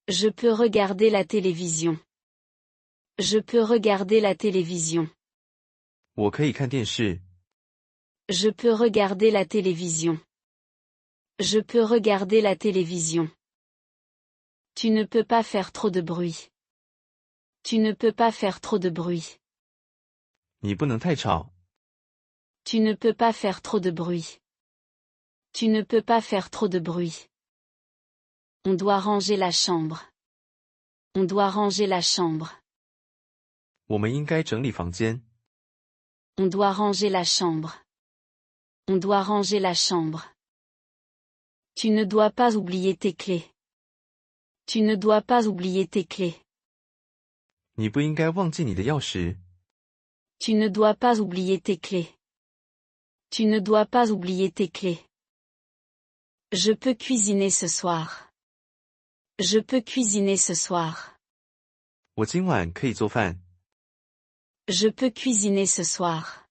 Je peux regarder la télévision. Je peux regarder la télévision. 我可以看电视。Je peux regarder la télévision. Je peux regarder la télévision. Tu ne peux pas faire trop de bruit. Tu ne peux pas faire trop de bruit. 你不能太吵。Tu ne peux pas faire trop de bruit. Tu ne peux pas faire trop de bruit. On doit ranger la chambre. On doit ranger la chambre. 我们应该整理房间。On doit ranger la chambre. On doit ranger la chambre. Tu ne dois pas oublier tes clés. Tu ne dois pas oublier tes clés. 你不应该忘记你的钥匙。Tu ne dois pas oublier tes clés. Tu ne dois pas oublier tes clés. Je peux cuisiner ce soir. Je peux cuisiner ce soir. 我今晚可以做饭。Je peux cuisiner ce soir.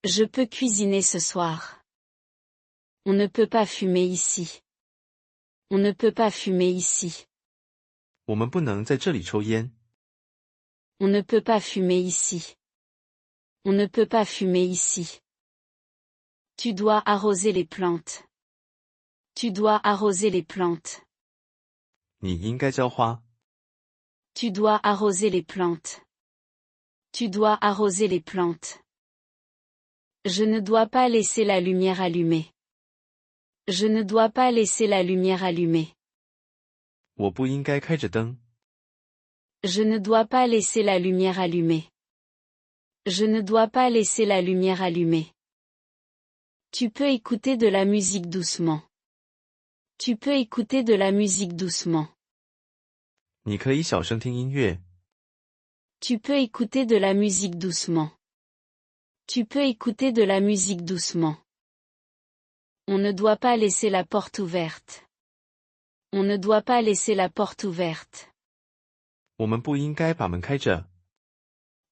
Je peux cuisiner ce soir. On ne peut pas fumer ici. On ne peut pas fumer ici. 我们不能在这里抽烟。On ne peut pas fumer ici. On ne peut pas fumer ici. Tu dois arroser les plantes. Tu dois arroser les plantes. 你应该浇花。Tu dois arroser les plantes. Tu dois arroser les plantes. Je ne dois pas laisser la lumière allumée. Je ne dois pas laisser la lumière allumée. 我不应该开着灯。Je ne dois pas laisser la lumière allumée. Je ne dois pas laisser la lumière allumée. Tu peux écouter de la musique doucement. Tu peux écouter de la musique doucement. 你可以小声听音乐。Tu peux écouter de la musique doucement. Tu peux écouter de la musique doucement. On ne doit pas laisser la porte ouverte. On ne doit pas laisser la porte ouverte. 我们不应该把门开着。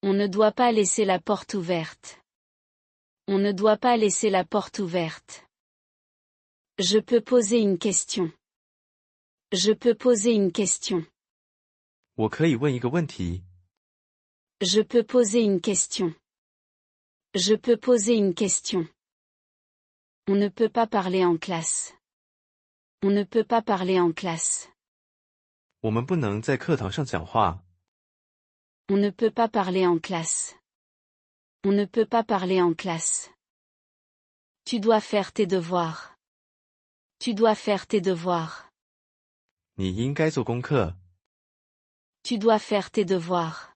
On ne doit pas laisser la porte ouverte. On ne doit pas laisser la porte ouverte. Je peux poser une question. Je peux poser une question. 我可以问一个问题。Je peux poser une question. Je peux poser une question. On ne peut pas parler en classe. On ne peut pas parler en classe. 我们不能在课堂上讲话。On ne peut pas parler en classe. On ne peut pas parler en classe. Tu dois faire tes devoirs. Tu dois faire tes devoirs. 你应该做功课。Tu dois faire tes devoirs.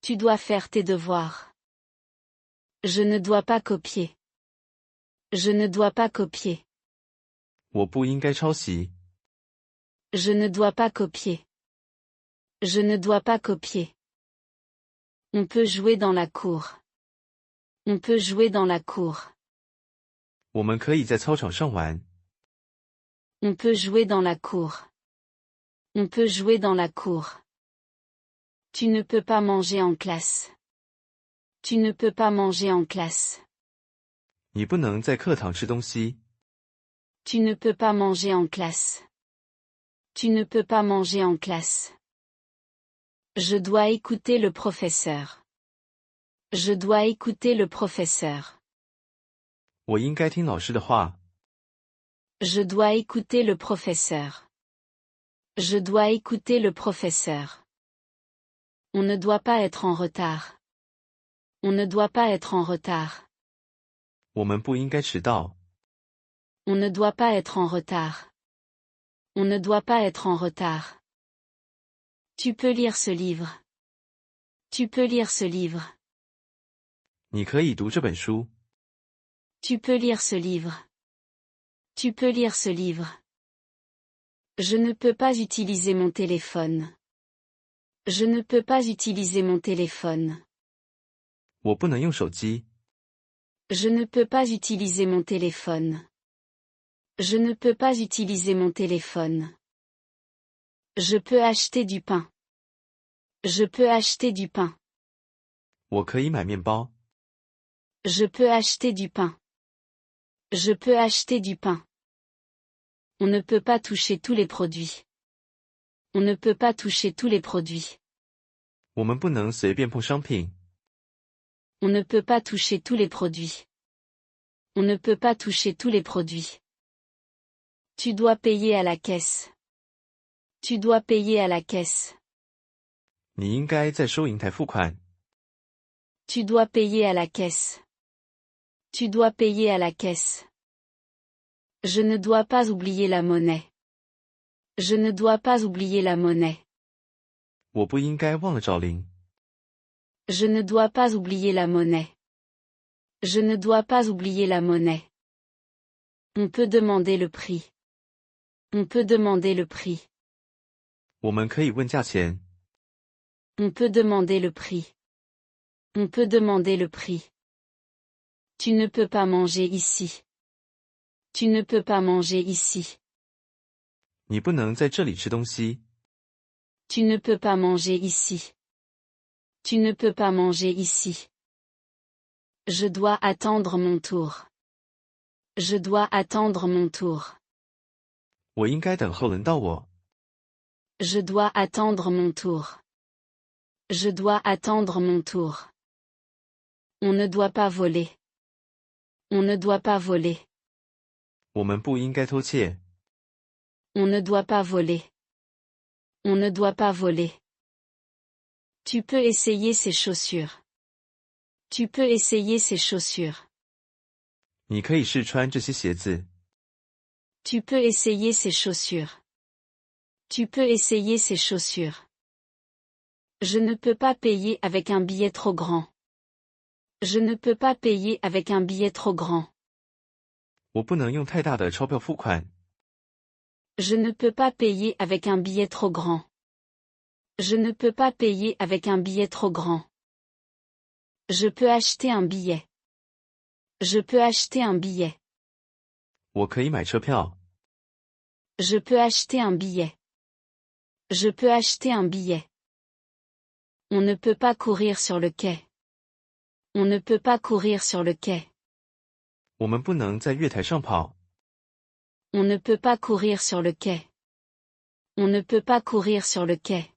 Tu dois faire tes devoirs. Je ne dois pas copier. Je ne dois pas copier. 我不应该抄袭。Je ne dois pas copier. Je ne dois pas copier. On peut jouer dans la cour. On peut jouer dans la cour. 我们可以在操场上玩。On peut jouer dans la cour. On peut jouer dans la cour. Tu ne peux pas manger en classe. Tu ne peux pas manger en classe. 你不能在课堂吃东西。Tu ne peux pas manger en classe. Tu ne peux pas manger en classe. Je dois écouter le professeur. Je dois écouter le professeur. 我应该听老师的话。Je dois écouter le professeur. Je dois écouter le professeur. On ne doit pas être en retard. On ne doit pas être en retard. 我们不应该迟到。On ne doit pas être en retard. On ne doit pas être en retard. Tu peux lire ce livre. Tu peux lire ce livre. 你可以读这本书。Tu peux lire ce livre. Tu peux lire ce livre. Je ne peux pas utiliser mon téléphone. Je ne peux pas utiliser mon téléphone. 我不能用手机。Je ne peux pas utiliser mon téléphone. Je ne peux pas utiliser mon téléphone. Je peux acheter du pain. Je peux acheter du pain. 我可以买面包。Je peux acheter du pain. Je peux acheter du pain. On ne peut pas toucher tous les produits. On ne peut pas toucher tous les produits. 我们不能随便碰商品。On ne peut pas toucher tous les produits. On ne peut pas toucher tous les produits. Tu dois payer à la caisse. Tu dois payer à la caisse. 你应该在收银台付款。Tu dois payer à la caisse. Tu dois payer à la caisse. Je ne dois pas oublier la monnaie. Je ne dois pas oublier la monnaie. 我不应该忘了找零。Je ne dois pas oublier la monnaie. Je ne dois pas oublier la monnaie. On peut demander le prix. On peut demander le prix. 我们可以问价钱。On peut demander le prix. On peut demander le prix. Tu ne peux pas manger ici. Tu ne peux pas manger ici. 你不能在这里吃东西。Tu ne peux pas manger ici. Tu ne peux pas manger ici. Je dois attendre mon tour. Je dois attendre mon tour. 我应该等候轮到我。Je dois attendre mon tour. Je dois attendre mon tour. On ne doit pas voler. On ne doit pas voler. 我们不应该偷窃。On ne doit pas voler. On ne doit pas voler. Tu peux essayer ces chaussures. Tu peux essayer ces chaussures. 你可以试穿这些鞋子。Tu peux essayer ces chaussures. Tu peux essayer ces chaussures. Je ne peux pas payer avec un billet trop grand. Je ne peux pas payer avec un billet trop grand. 我不能用太大的钞票付款。Je ne peux pas payer avec un billet trop grand. Je ne peux pas payer avec un billet trop grand. Je peux acheter un billet. Je peux acheter un billet. 我可以买车票。Je peux acheter un billet. Je peux acheter un billet. On ne peut pas courir sur le quai. On ne peut pas courir sur le quai. 我们不能在月台上跑。On ne peut pas courir sur le quai. On ne peut pas courir sur le quai.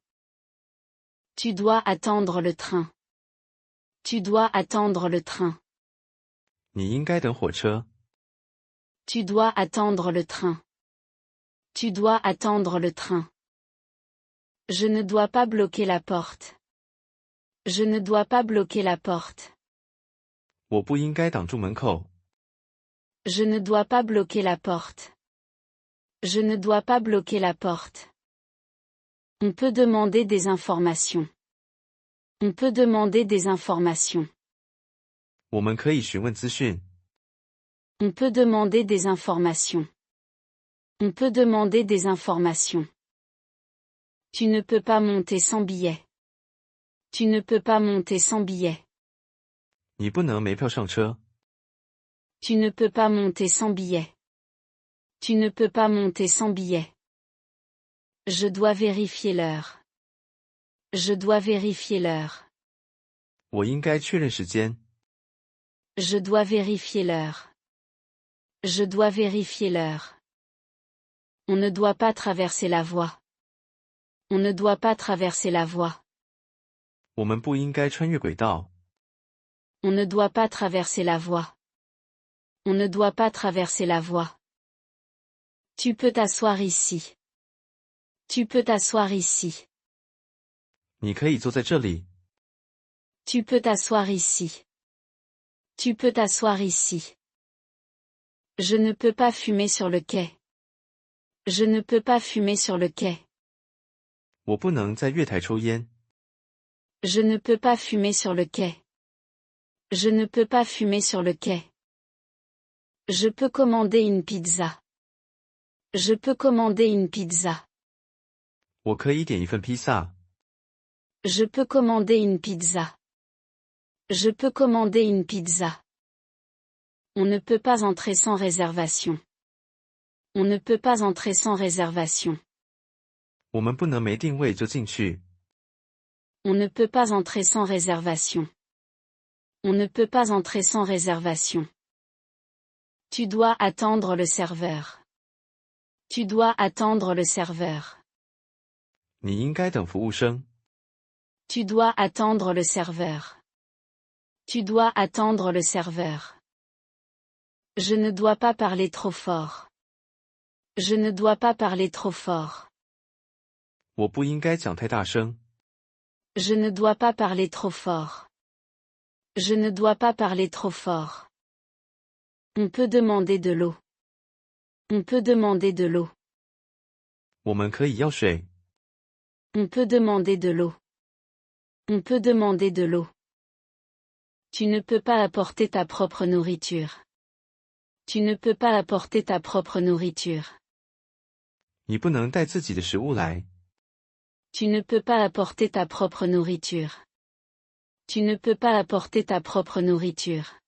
Tu dois attendre le train. Tu dois attendre le train. 你应该等火车。Tu dois attendre le train. Tu dois attendre le train. Je ne dois pas bloquer la porte. Je ne dois pas bloquer la porte. 我不应该挡住门口。Je ne dois pas bloquer la porte. Je ne dois pas bloquer la porte. On peut demander des informations. On peut demander des informations. 我们可以询问资讯。On peut demander des informations. On peut demander des informations. Tu ne peux pas monter sans billet. Tu ne peux pas monter sans billet. 你不能没票上车。Tu ne peux pas monter sans billet. Tu ne peux pas monter sans billet. Je dois vérifier l'heure. Je dois vérifier l'heure. 我应该确认时间。Je dois vérifier l'heure. Je dois vérifier l'heure. On ne doit pas traverser la voie. On ne doit pas traverser la voie. 我们不应该穿越轨道。On ne doit pas traverser la voie. On ne doit pas traverser la voie. Tu peux t'asseoir ici. Tu peux t'asseoir ici. 你可以坐在这里。Tu peux t'asseoir ici. Tu peux t'asseoir ici. Je ne peux pas fumer sur le quai. Je ne peux pas fumer sur le quai. 我不能在月台抽烟。Je ne peux pas fumer sur le quai. Je ne peux pas fumer sur le quai. Je peux commander une pizza. Je peux commander une pizza. 我可以点一份披萨。Je peux commander une pizza. Je peux commander une pizza. On ne peut pas entrer sans réservation. On ne peut pas entrer sans réservation. 我们不能没定位就进去。On ne peut pas entrer sans réservation. On ne peut pas entrer sans réservation. Tu dois attendre le serveur. Tu dois attendre le serveur. 你应该等服务生。Tu dois attendre le serveur. Tu dois attendre le serveur. Je ne dois pas parler trop fort. Je ne dois pas parler trop fort. 我不应该讲太大声。Je ne dois pas parler trop fort. Je ne dois pas parler trop fort. On peut demander de l'eau. On peut demander de l'eau. 我们可以要水。On peut demander de l'eau. On peut demander de l'eau. Tu ne peux pas apporter ta propre nourriture. Tu ne peux pas apporter ta propre nourriture. 你不能带自己的食物来。Tu ne peux pas apporter ta propre nourriture. Tu ne peux pas apporter ta propre nourriture.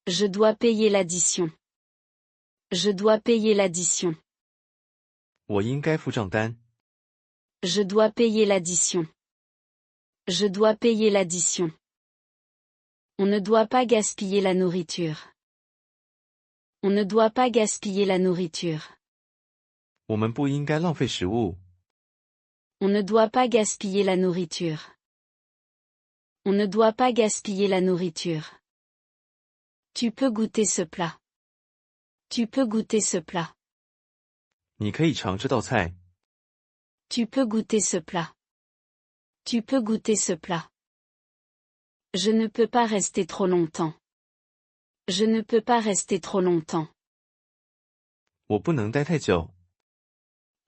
Je dois payer l'addition. Je dois payer l'addition. 我应该付账单。Je dois payer l'addition. Je dois payer l'addition. On ne doit pas gaspiller la nourriture. On ne doit pas gaspiller la nourriture. 我们不应该浪费食物。On ne doit pas gaspiller la nourriture. On ne doit pas gaspiller la nourriture. Tu peux goûter ce plat. Tu peux goûter ce plat. 你可以尝这道菜。Tu peux goûter ce plat. Tu peux goûter ce plat. Je ne peux pas rester trop longtemps. Je ne peux pas rester trop longtemps. 我不能待太久。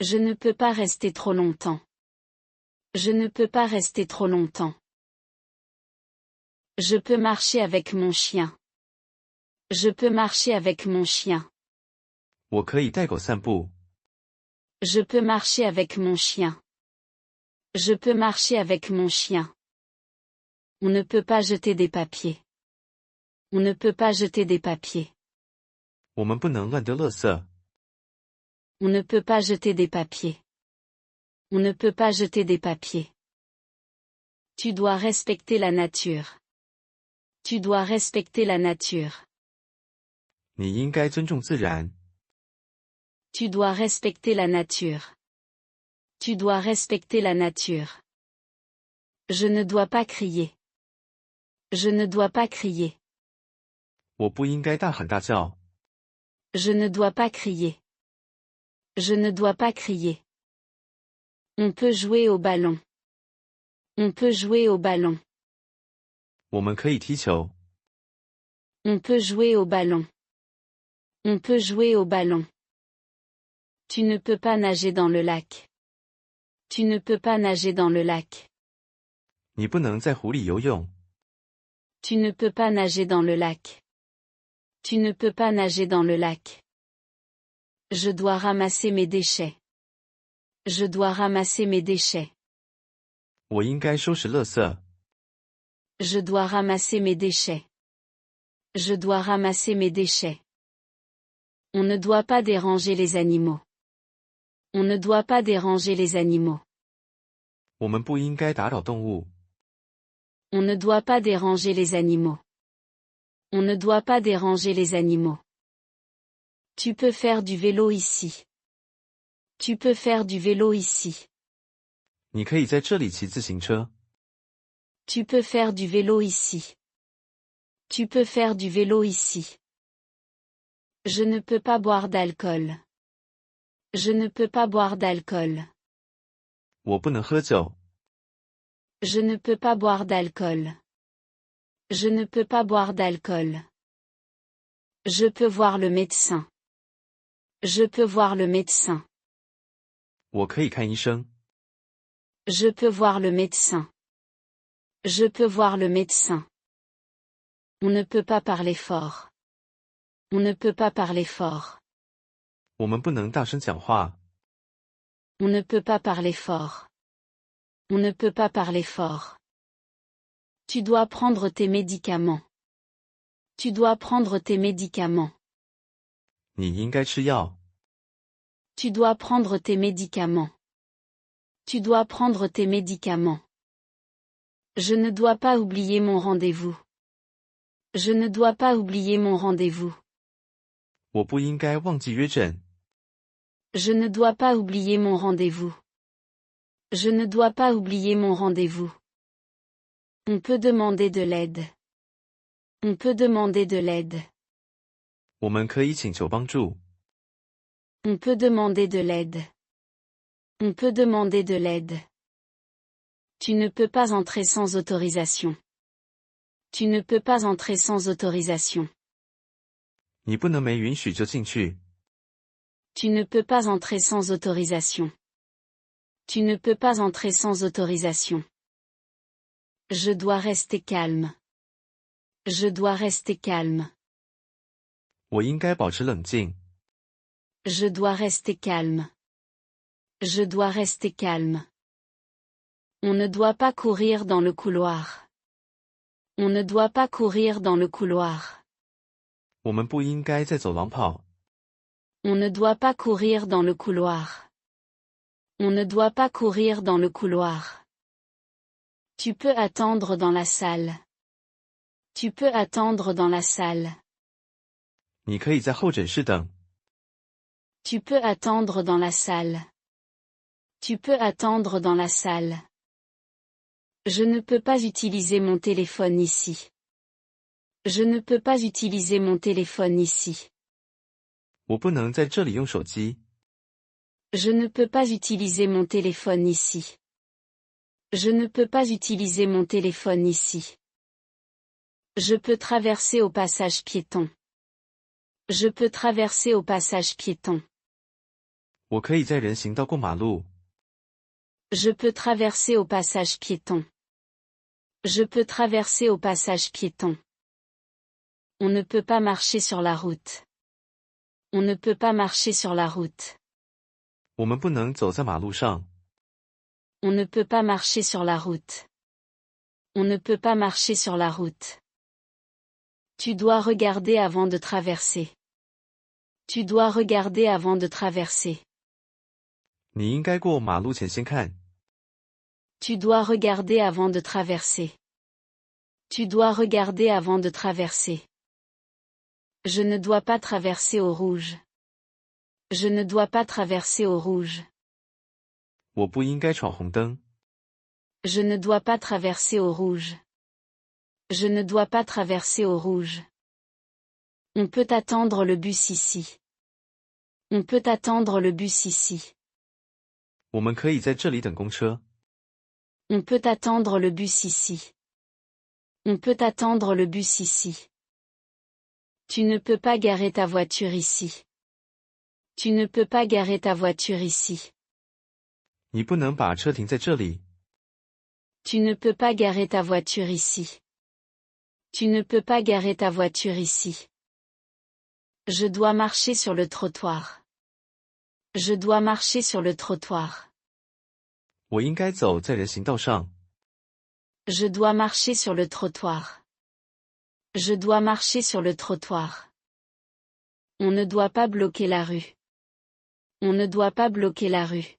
Je ne peux pas rester trop longtemps. Je ne peux pas rester trop longtemps. Je peux marcher avec mon chien. Je peux marcher avec mon chien. 我可以带狗散步。Je peux marcher avec mon chien. Je peux marcher avec mon chien. On ne peut pas jeter des papiers. On ne peut pas jeter des papiers. 我们不能乱丢垃圾。On ne peut pas jeter des papiers. On ne peut pas jeter des papiers. Tu dois respecter la nature. Tu dois respecter la nature. 你应该尊重自然。Tu dois respecter la nature. Tu dois respecter la nature. Je ne dois pas crier. Je ne dois pas crier. 我不应该大喊大叫。Je ne dois pas crier. Je ne dois pas crier. On peut jouer au ballon. On peut jouer au ballon. 我们可以踢球。On peut jouer au ballon. On peut jouer au ballon. Tu ne peux pas nager dans le lac. Tu ne peux pas nager dans le lac. 你不能在湖里游泳。Tu ne peux pas nager dans le lac. Tu ne peux pas nager dans le lac. Je dois ramasser mes déchets. Je dois ramasser mes déchets. 我应该收拾垃圾。Je dois ramasser mes déchets. Je dois ramasser mes déchets. On ne doit pas déranger les animaux. On ne doit pas déranger les animaux. 我们不应该打扰动物。On ne doit pas déranger les animaux. On ne doit pas déranger les animaux. Tu peux faire du vélo ici. Tu peux faire du vélo ici. 你可以在这里骑自行车。Tu peux faire du vélo ici. Tu peux faire du vélo ici. Je ne peux pas boire d'alcool. Je ne peux pas boire d'alcool. 我不能喝酒。Je ne peux pas boire d'alcool. Je ne peux pas boire d'alcool. Je peux voir le médecin. Je peux voir le médecin. 我可以看医生。Je peux voir le médecin. Je peux voir le médecin. On ne peut pas parler fort. On ne peut pas parler fort. 我们不能大声讲话。On ne peut pas parler fort. On ne peut pas parler fort. Tu dois prendre tes médicaments. Tu dois prendre tes médicaments. 你应该吃药。Tu dois prendre tes médicaments. Tu dois prendre tes médicaments. Je ne dois pas oublier mon rendez-vous. Je ne dois pas oublier mon rendez-vous. 我不应该忘记约诊。Je ne dois pas oublier mon rendez-vous. Je ne dois pas oublier mon rendez-vous. On peut demander de l'aide. On peut demander de l'aide. 我们可以请求帮助。On peut demander de l'aide. On peut demander de l'aide. Tu ne peux pas entrer sans autorisation. Tu ne peux pas entrer sans autorisation. 你不能没允许就进去。Tu ne peux pas entrer sans autorisation. Tu ne peux pas entrer sans autorisation. Je dois rester calme. Je dois rester calme. 我应该保持冷静。Je dois rester calme. Je dois rester calme. On ne doit pas courir dans le couloir. On ne doit pas courir dans le couloir. 我们不应该在走廊跑。On ne doit pas courir dans le couloir. On ne doit pas courir dans le couloir. Tu peux attendre dans la salle. Tu peux attendre dans la salle. 你可以在候诊室等。Tu peux attendre dans la salle. Tu peux attendre dans la salle. Je ne peux pas utiliser mon téléphone ici. Je ne peux pas utiliser mon téléphone ici. 我不能在这里用手机。Je ne peux pas utiliser mon téléphone ici. Je ne peux pas utiliser mon téléphone ici. Je peux traverser au passage piéton. Je peux traverser au passage piéton. 我可以在人行道过马路。Je peux traverser au passage piéton. Je peux traverser au passage piéton. On ne peut pas marcher sur la route. On ne peut pas marcher sur la route. 我们不能走在马路上。On ne peut pas marcher sur la route. On ne peut pas marcher sur la route. Tu dois regarder avant de traverser. Tu dois regarder avant de traverser. 你应该过马路前先看。Tu dois regarder avant de traverser. Tu dois regarder avant de traverser. Je ne dois pas traverser au rouge. Je ne dois pas traverser au rouge. 我不应该闯红灯。Je ne dois pas traverser au rouge. Je ne dois pas traverser au rouge. On peut attendre le bus ici. On peut attendre le bus ici. 我们可以在这里等公车。On peut attendre le bus ici. On peut attendre le bus ici. Tu ne peux pas garer ta voiture ici. Tu ne peux pas garer ta voiture ici. 你不能把车停在这里。Tu ne peux pas garer ta voiture ici. Tu ne peux pas garer ta voiture ici. Je dois marcher sur le trottoir. Je dois marcher sur le trottoir. 我应该走在人行道上。Je dois marcher sur le trottoir. Je dois marcher sur le trottoir. On ne doit pas bloquer la rue. On ne doit pas bloquer la rue.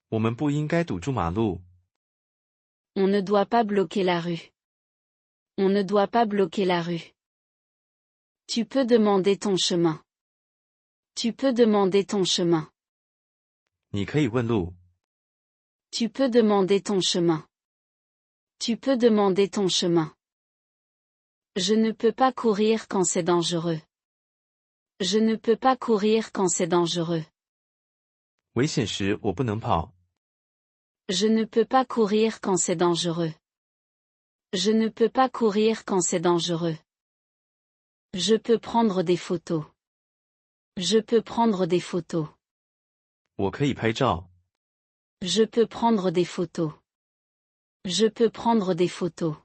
我们不应该堵住马路。On ne doit pas bloquer la rue. On ne doit pas bloquer la rue. Tu peux demander ton chemin. Tu peux demander ton chemin. 你可以问路。Tu peux demander ton chemin. Tu peux demander ton chemin. Je ne peux pas courir quand c'est dangereux. Je ne peux pas courir quand c'est dangereux. 危险时我不能跑。Je ne peux pas courir quand c'est dangereux. Je ne peux pas courir quand c'est dangereux. Je peux prendre des photos. Je peux prendre des photos. 我可以拍照。Je peux prendre des photos. Je peux prendre des photos.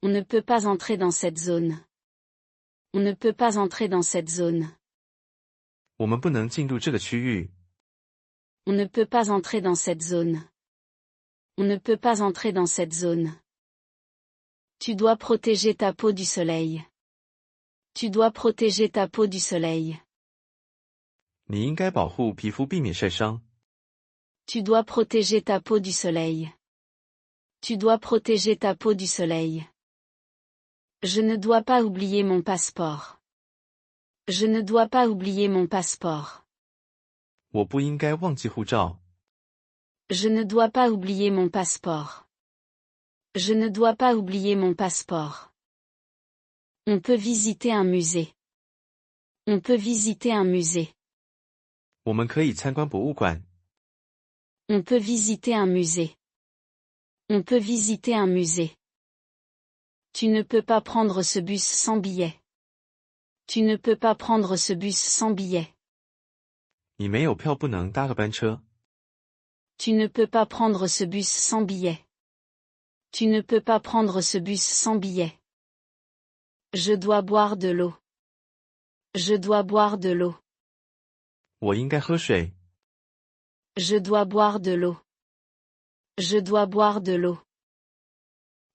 On ne peut pas entrer dans cette zone. On ne peut pas entrer dans cette zone. 我们不能进入这个区域。On ne peut pas entrer dans cette zone. On ne peut pas entrer dans cette zone. Tu dois protéger ta peau du soleil. Tu dois protéger ta peau du soleil. 你应该保护皮肤避免晒伤。Tu dois protéger ta peau du soleil. Tu dois protéger ta peau du soleil. Je ne dois pas oublier mon passeport. Je ne dois pas oublier mon passeport. 我不应该忘记护照。Je ne dois pas oublier mon passeport. Je ne dois pas oublier mon passeport. On peut visiter un musée. On peut visiter un musée. 我们可以参观博物馆。On peut visiter un musée. On peut visiter un musée. Tu ne peux pas prendre ce bus sans billet. Tu ne peux pas prendre ce bus sans billet. 你没有票不能搭个班车。Tu ne peux pas prendre ce bus sans billet. Tu ne peux pas prendre ce bus sans billet. Je dois boire de l'eau. Je dois boire de l'eau. 我应该喝水。Je dois boire de l'eau. Je dois boire de l'eau.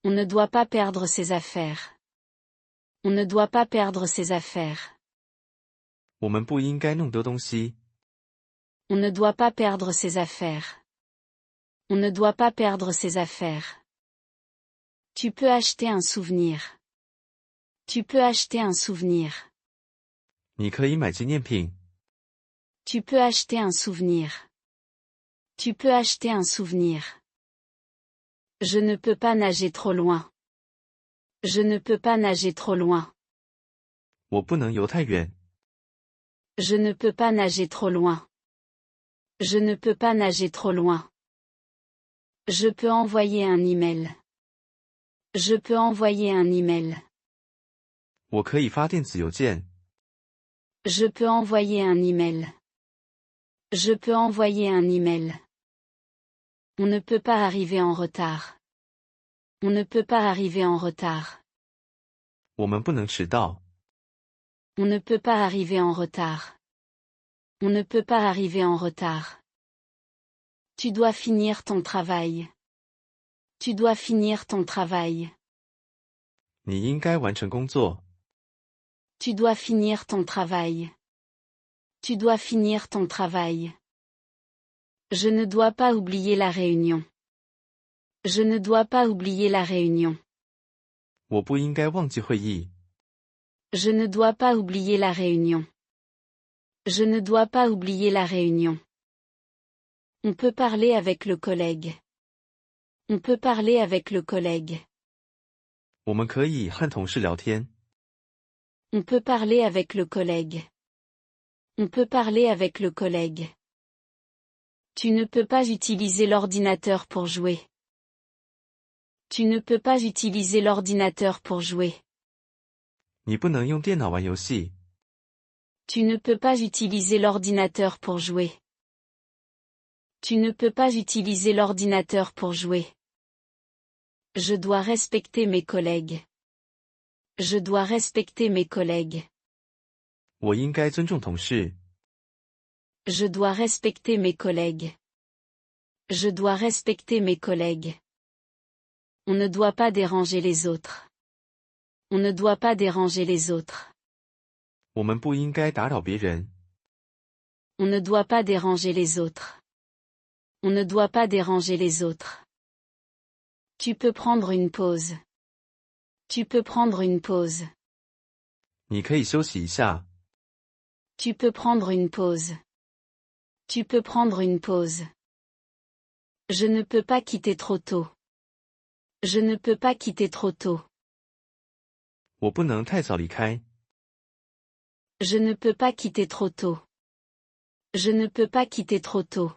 On ne doit pas perdre ses affaires. On ne doit pas perdre ses affaires. 我们不应该弄丢东西。On ne doit pas perdre ses affaires. On ne doit pas perdre ses affaires. Tu peux acheter un souvenir. Tu peux acheter un souvenir. 你可以买纪念品。Tu peux acheter un souvenir. Tu peux acheter un souvenir. Je ne peux pas nager trop loin. Je ne peux pas nager trop loin. 我不能游太远。Je ne peux pas nager trop loin. Je ne peux pas nager trop loin. Je peux envoyer un email. Je peux envoyer un email. 我可以发电子邮件。Je peux envoyer un email. Je peux envoyer un email. On ne peut pas arriver en retard. On ne peut pas arriver en retard. 我们不能迟到。On ne peut pas arriver en retard. On ne peut pas arriver en retard. Tu dois finir ton travail. Tu dois finir ton travail. 你应该完成工作。Tu dois finir ton travail. Tu dois finir ton travail. Je ne dois pas oublier la réunion. Je ne dois pas oublier la réunion. 我不应该忘记会议。Je ne dois pas oublier la réunion. Je ne dois pas oublier la réunion. On peut parler avec le collègue. On peut parler avec le collègue. 我们可以和同事聊天。On peut parler avec le collègue. On peut parler avec le collègue. Tu ne peux pas utiliser l'ordinateur pour jouer. Tu ne peux pas utiliser l'ordinateur pour jouer. 你不能用电脑玩游戏。Tu ne peux pas utiliser l'ordinateur pour jouer. Tu ne peux pas utiliser l'ordinateur pour jouer. Je dois respecter mes collègues. Je dois respecter mes collègues. 我应该尊重同事。Je dois respecter mes collègues. Je dois respecter mes collègues. On ne doit pas déranger les autres. On ne doit pas déranger les autres. 我们不应该打扰别人。On ne doit pas déranger les autres. On ne doit pas déranger les autres. Tu peux prendre une pause. Tu peux prendre une pause. 你可以休息一下。Tu peux prendre une pause. Tu peux prendre une pause. Je ne peux pas quitter trop tôt. Je ne peux pas quitter trop tôt. 我不能太早离开。Je ne peux pas quitter trop tôt. Je ne peux pas quitter trop tôt.